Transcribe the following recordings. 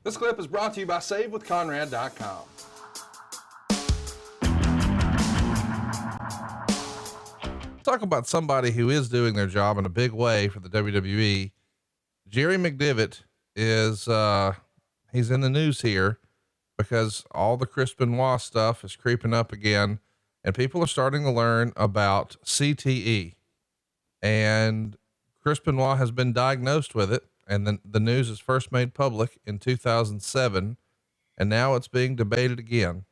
This clip is brought to you by SaveWithConrad.com. Talk about somebody who is doing their job in a big way for the WWE. Jerry McDevitt is, he's in the news here because all the Chris Benoit stuff is creeping up again and people are starting to learn about CTE, and Chris Benoit has been diagnosed with it. And then the news is first made public in 2007, and now it's being debated again.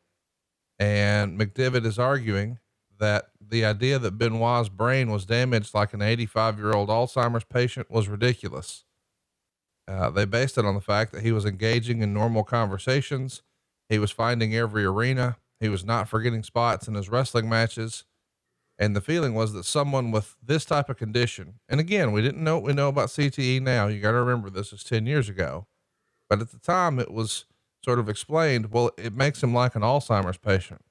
And McDevitt is arguing that the idea that Benoit's brain was damaged like an 85-year-old Alzheimer's patient was ridiculous. They based it on the fact that he was engaging in normal conversations. He was finding every arena. He was not forgetting spots in his wrestling matches. And the feeling was that someone with this type of condition, and again, we didn't know what we know about CTE now. You got to remember this is 10 years ago, but at the time it was sort of explained, well, it makes him like an Alzheimer's patient.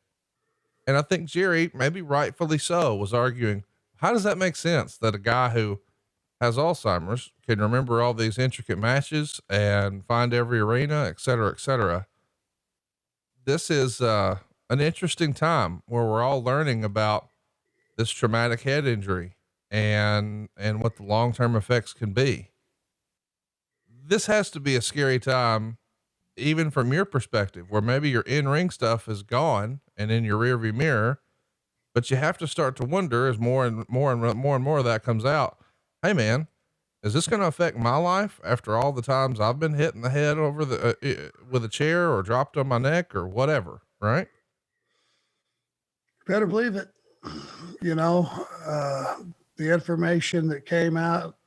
And I think Jerry, maybe rightfully so, was arguing, how does that make sense that a guy who has Alzheimer's can remember all these intricate matches and find every arena, et cetera, et cetera. This is an interesting time where we're all learning about this traumatic head injury and what the long-term effects can be. This has to be a scary time, even from your perspective, where maybe your in-ring stuff is gone and in your rearview mirror, but you have to start to wonder as more and more of that comes out. Hey man, is this going to affect my life after all the times I've been hitting the head over with a chair or dropped on my neck or whatever, right? Better believe it. You know, the information that came out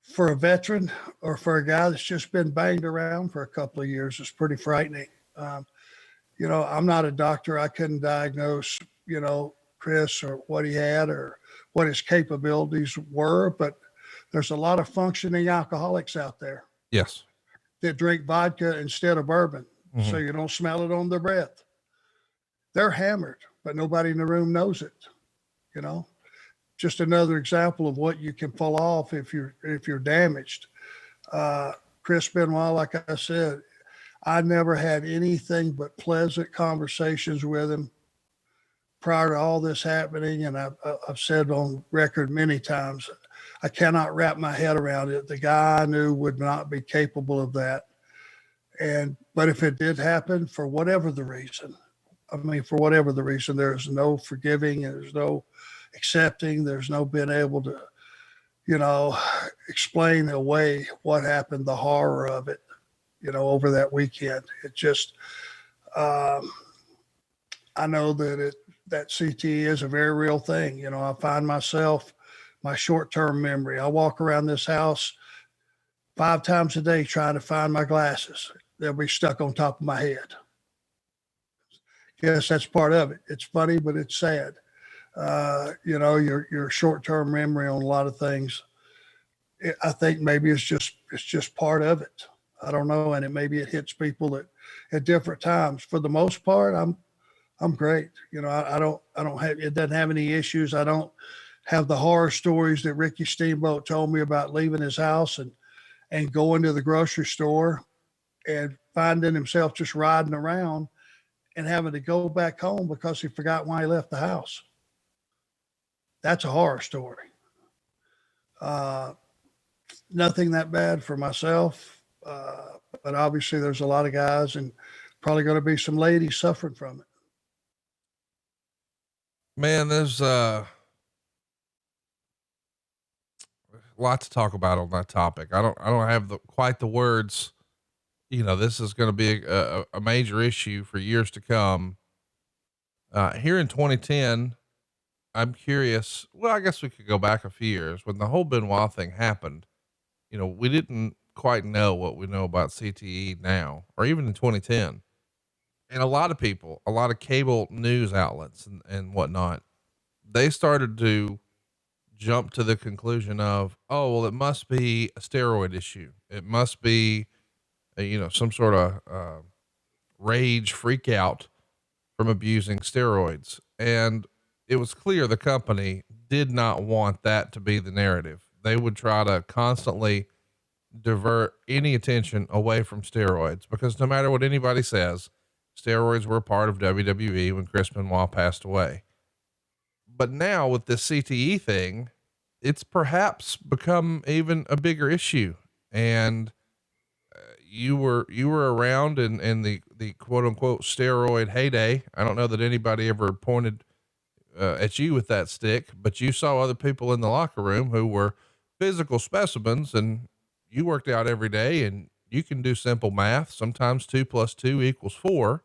for a veteran or for a guy that's just been banged around for a couple of years is pretty frightening. You know, I'm not a doctor. I couldn't diagnose, you know, Chris or what he had or what his capabilities were, but there's a lot of functioning alcoholics out there. Yes. That drink vodka instead of bourbon. So you don't smell it on their breath. They're hammered, but nobody in the room knows it. You know, just another example of what you can pull off if you're damaged. Chris Benoit, like I said, I never had anything but pleasant conversations with him prior to all this happening. And I've said on record many times, I cannot wrap my head around it. The guy I knew would not be capable of that. But if it did happen, for whatever the reason, there's no forgiving, and there's no accepting, there's no being able to, you know, explain away what happened, the horror of it, you know, over that weekend. It just, I know that CTE is a very real thing. You know, I find myself, my short-term memory, I walk around this house 5 times a day trying to find my glasses. They'll be stuck on top of my head. Yes, that's part of it. It's funny, but it's sad. You know, your short-term memory on a lot of things. I think maybe it's just part of it. I don't know, and maybe it hits people at different times. For the most part, I'm great. You know, I don't have, it doesn't have any issues. I don't have the horror stories that Ricky Steamboat told me about leaving his house and going to the grocery store and finding himself just riding around and having to go back home because he forgot why he left the house. That's a horror story. Nothing that bad for myself. But obviously there's a lot of guys and probably going to be some ladies suffering from it. Man, there's a lot to talk about on that topic. I don't have quite the words. You know, this is going to be a major issue for years to come. Here in 2010, I'm curious. Well, I guess we could go back a few years when the whole Benoit thing happened. You know, we didn't quite know what we know about CTE now, or even in 2010. And a lot of people, a lot of cable news outlets and whatnot, they started to jump to the conclusion of, oh, well, it must be a steroid issue. It must be, some sort of rage freak out from abusing steroids. And it was clear the company did not want that to be the narrative. They would try to constantly divert any attention away from steroids, because no matter what anybody says, steroids were a part of WWE when Chris Benoit passed away. But now with this CTE thing, it's perhaps become even a bigger issue. And you were around in the quote unquote steroid heyday. I don't know that anybody ever pointed at you with that stick, but you saw other people in the locker room who were physical specimens, and you worked out every day, and you can do simple math. Sometimes 2 + 2 = 4.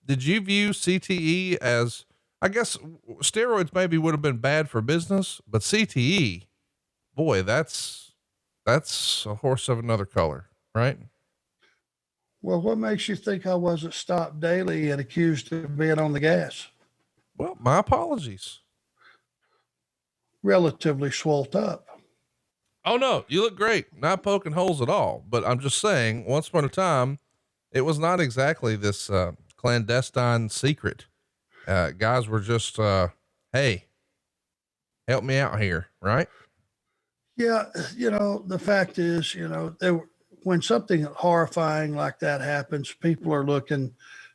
Did you view CTE as, I guess steroids maybe would have been bad for business, but CTE, boy, that's a horse of another color, right? Well, what makes you think I wasn't stopped daily and accused of being on the gas? Well, my apologies. Relatively swolled up. Oh no, you look great. Not poking holes at all, but I'm just saying, once upon a time, it was not exactly this, clandestine secret. Guys were just, hey, help me out here. Right. Yeah. The fact is, when something horrifying like that happens, people are looking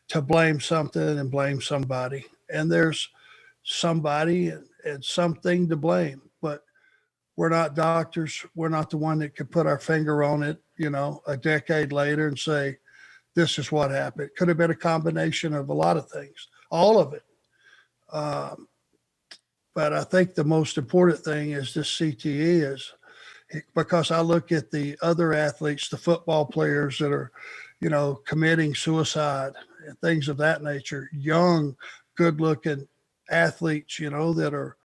to blame something and blame somebody. And there's somebody and something to blame, but we're not doctors. We're not the one that could put our finger on it, a decade later and say, this is what happened. It could have been a combination of a lot of things, all of it. But I think the most important thing is this CTE is because I look at the other athletes, the football players that are, committing suicide and things of that nature, young, good looking athletes, that are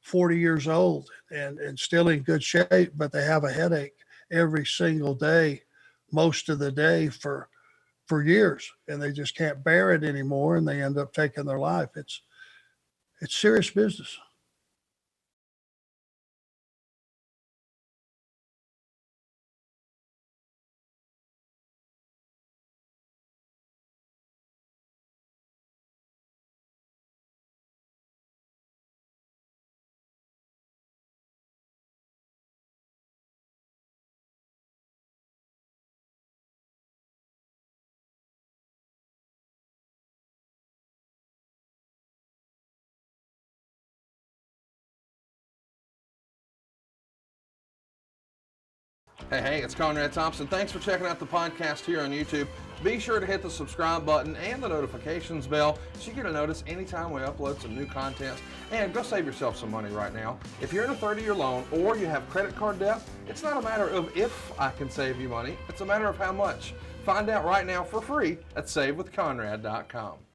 40 years old and still in good shape, but they have a headache every single day, most of the day for years, and they just can't bear it anymore. And they end up taking their life. It's serious business. Hey, it's Conrad Thompson. Thanks for checking out the podcast here on YouTube. Be sure to hit the subscribe button and the notifications bell so you get a notice anytime we upload some new content. And go save yourself some money right now. If you're in a 30-year loan or you have credit card debt, it's not a matter of if I can save you money. It's a matter of how much. Find out right now for free at SaveWithConrad.com.